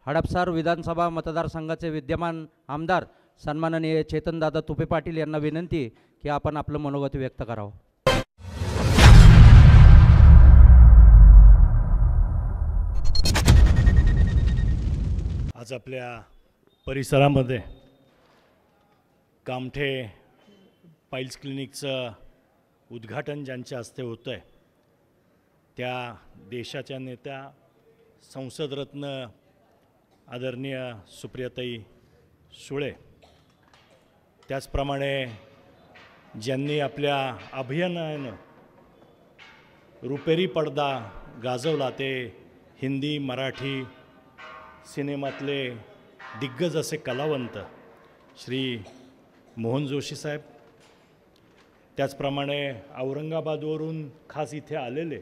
हडपसर विधानसभा मतदारसंघाचे विद्यमान आमदार सन्माननीय चेतनदादा तुपे पाटील यांना विनंती की आपण आपलं मनोगत व्यक्त करावं। आज आपल्या परिसरामध्ये कामठे पाइल्स क्लिनिकचं उद्घाटन ज्यांच्या हस्ते होतं आहे त्या देशाच्या नेत्या संसदरत्न आदरणीय सुप्रियाताई सुळे, त्याचप्रमाणे ज्यांनी आपल्या अभिनयानं रुपेरी पडदा गाजवला ते हिंदी मराठी सिनेमातले दिग्गज असे कलावंत श्री मोहन जोशी साहेब, त्याचप्रमाणे औरंगाबादवरून खास इथे आलेले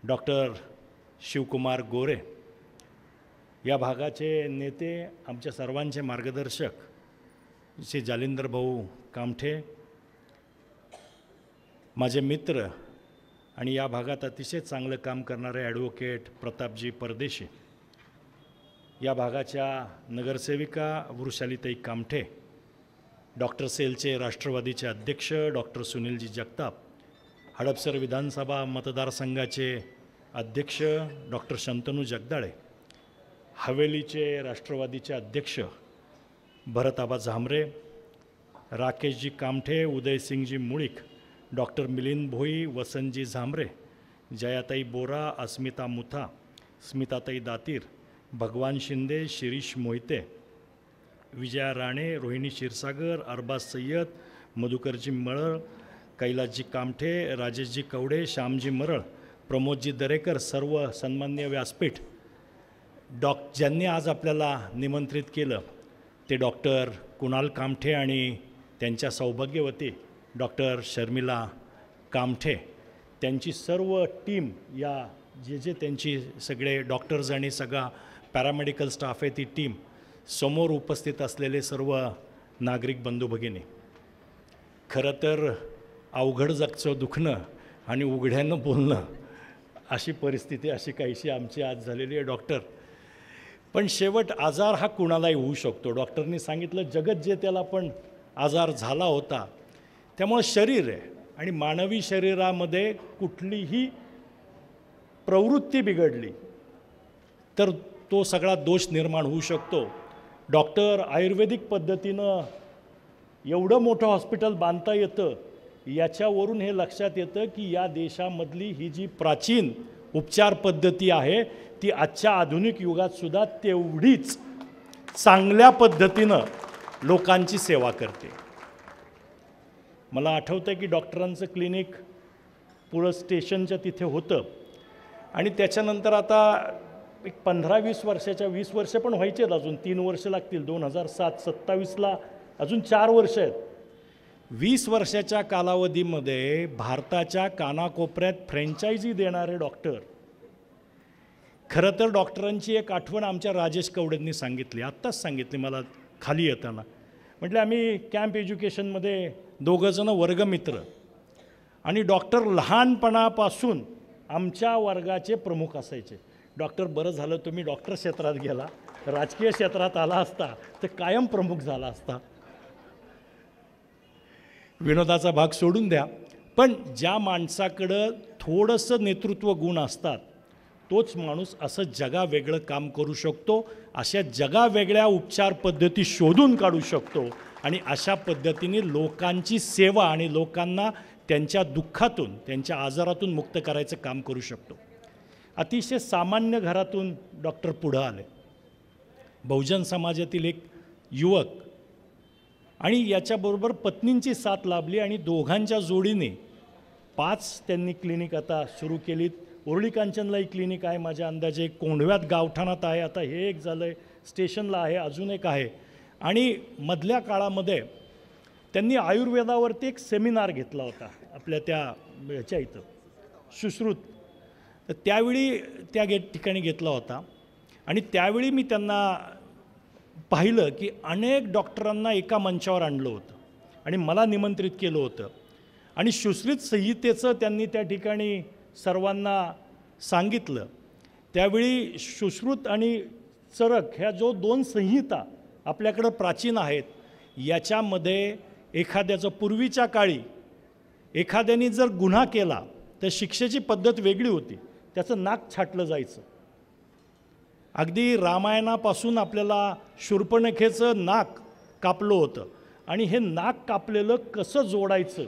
डॉक्टर शिवकुमार गोरे, या भागाचे नेते, आमच्या सर्वांचे मार्गदर्शक श्री जालिंदर भाऊ कामठे, माझे मित्र आणि या भागात अतिशय चांगलं काम करणारे ॲडव्होकेट प्रतापजी परदेशी, या भागाच्या नगरसेविका वृषालीताई कामठे, डॉक्टर सेलचे राष्ट्रवादीचे अध्यक्ष डॉक्टर सुनीलजी जगताप, हडपसर विधानसभा मतदारसंघाचे अध्यक्ष डॉक्टर शंतनू जगदाळे, हवेलीचे राष्ट्रवादीचे अध्यक्ष भरतआबा झांबरे, राकेशजी कामठे, उदयसिंगजी मुळीक, डॉक्टर मिलिंद भोई, वसंतजी झांबरे, जयाताई बोरा, अस्मिता मुथा, स्मिताताई दातीर, भगवान शिंदे, शिरीष मोहिते, विजया राणे, रोहिणी क्षीरसागर, अरबाज सय्यद, मधुकरजी मरळ, कैलासजी कामठे, राजेशजी कवडे, श्यामजी मरळ, प्रमोदजी दरेकर, सर्व सन्मान्य व्यासपीठ, ज्यांनी आज आपल्याला निमंत्रित केलं ते डॉक्टर कुणाल कामठे आणि त्यांच्या सौभाग्यवती डॉक्टर शर्मिला कामठे, त्यांची सर्व टीम, या जे त्यांची सगळे डॉक्टर्स आणि सगळा पॅरामेडिकल स्टाफ आहे ती टीम, समोर उपस्थित असलेले सर्व नागरिक बंधू भगिनी, खरं तर अवघड जगचं दुखणं आणि उघड्यानं बोलणं अशी परिस्थिती अशी काहीशी आमची आज झालेली आहे डॉक्टर। पण शेवट आजार हा कुणालाही होऊ शकतो। डॉक्टरनी सांगितलं जगत जे त्याला पण आजार झाला होता, त्यामुळे शरीर आहे आणि मानवी शरीरामध्ये कुठलीही प्रवृत्ती बिघडली तर तो सगळा दोष निर्माण होऊ शकतो। डॉक्टर आयुर्वेदिक पद्धतीनं एवढं मोठं हॉस्पिटल बांधता येतं याच्यावरून हे लक्षात येतं की या देशामधली ही जी प्राचीन उपचार पद्धती आहे ती आजच्या आधुनिक युगातसुद्धा तेवढीच चांगल्या पद्धतीनं लोकांची सेवा करते। मला आठवतं की डॉक्टरांचं क्लिनिक पुढं स्टेशनच्या तिथे होतं आणि त्याच्यानंतर आता एक 15-20 वर्षाच्या 20 वर्ष पण व्हायचे आहेत, अजून 3 वर्ष लागतील, 2007 27ला अजून 4 वर्ष आहेत। 20 वर्षाच्या कालावधीमध्ये भारताच्या कानाकोपऱ्यात फ्रँचायझी देणारे डॉक्टर, खरं तर डॉक्टरांची एक आठवण आमच्या राजेश कवडेंनी सांगितली, आत्ताच सांगितली मला खाली येताना। म्हटलं आम्ही कॅम्प एज्युकेशनमध्ये 2 जण वर्गमित्र आणि डॉक्टर लहानपणापासून आमच्या वर्गाचे प्रमुख असायचे। डॉक्टर बरं झालं तुम्ही डॉक्टर क्षेत्रात गेला, राजकीय क्षेत्रात आला असता तर कायम प्रमुख झाला असता। विनोदाचा भाग सोडून द्या, पण ज्या माणसाकडं थोडंसं नेतृत्व गुण असतात तोच माणूस असं जगावेगळं काम करू शकतो, अशा जगावेगळ्या उपचार पद्धती शोधून काढू शकतो आणि अशा पद्धतीने लोकांची सेवा आणि लोकांना त्यांच्या दुःखातून त्यांच्या आजारातून मुक्त करायचं काम करू शकतो। अतिशय सामान्य घरातून डॉक्टर पुढं आले, बहुजन समाजातील एक युवक, आणि याच्याबरोबर पत्नींची साथ लाभली आणि दोघांच्या जोडीने 5 त्यांनी क्लिनिक आता सुरू केलीत। उरळी कांचनलाही क्लिनिक आहे माझ्या अंदाजे, कोंढव्यात गावठाणात आहे, आता हे एक झालं आहे, स्टेशनला आहे, अजून एक आहे। आणि मधल्या काळामध्ये त्यांनी आयुर्वेदावरती एक सेमिनार घेतला होता आपल्या त्या ह्याच्या इथं सुश्रुत, तर त्यावेळी त्या ठिकाणी घेतला होता आणि त्यावेळी मी त्यांना पाहिलं की अनेक डॉक्टरांना एका मंचावर आणलं होतं आणि मला निमंत्रित केलं होतं आणि सुश्रुत संहितेचं त्यांनी त्या ठिकाणी सर्वांना सांगितलं। त्यावेळी सुश्रुत आणि चरक ह्या जो 2 संहिता आपल्याकडं प्राचीन आहेत, याच्यामध्ये एखाद्याचं पूर्वीच्या काळी एखाद्याने जर गुन्हा केला तर शिक्षेची पद्धत वेगळी होती. त्याचं नाक छाटलं जायचं. अगदी रामायणापासून आपल्याला शूर्पणखेचं नाक कापलं होतं आणि हे नाक कापलेलं कसं जोडायचं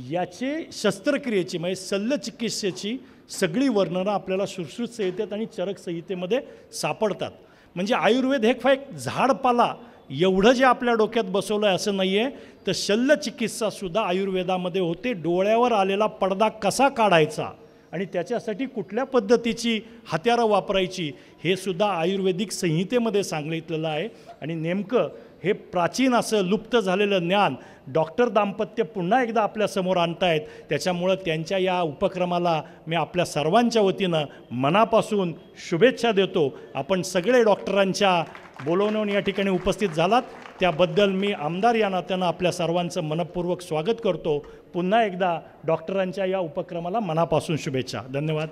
याचे शस्त्रक्रियेची म्हणजे शल्यचिकित्सेची सगळी वर्णनं आपल्याला सुश्रुत संहितेत आणि चरक संहितेमध्ये सापडतात. म्हणजे आयुर्वेद हे एक झाडपाला एवढं जे आपल्या डोक्यात बसवलं आहे असं नाही आहे, तर शल्यचिकित्सासुद्धा आयुर्वेदामध्ये होते. डोळ्यावर आलेला पडदा कसा काढायचा आणि त्याच्यासाठी कुठल्या पद्धतीची हत्यारं वापरायची हे सुद्धा आयुर्वेदिक संहितेमध्ये सांगितलेलं आहे. आणि नेमकं हे प्राचीन असं लुप्त झालेलं ज्ञान डॉक्टर दाम्पत्य पुन्हा एकदा आपल्यासमोर आणतायत. त्याच्यामुळं त्यांच्या या उपक्रमाला मी आपल्या सर्वांच्या वतीनं मनापासून शुभेच्छा देतो. आपण सगळे डॉक्टरांच्या बोलवण्यावर या ठिकाणी उपस्थित झालात त्याबद्दल मी आमदार या नात्यानं आपल्या सर्वांचं मनपूर्वक स्वागत करतो. पुन्हा एकदा डॉक्टरांच्या या उपक्रमाला मनापासून शुभेच्छा. धन्यवाद.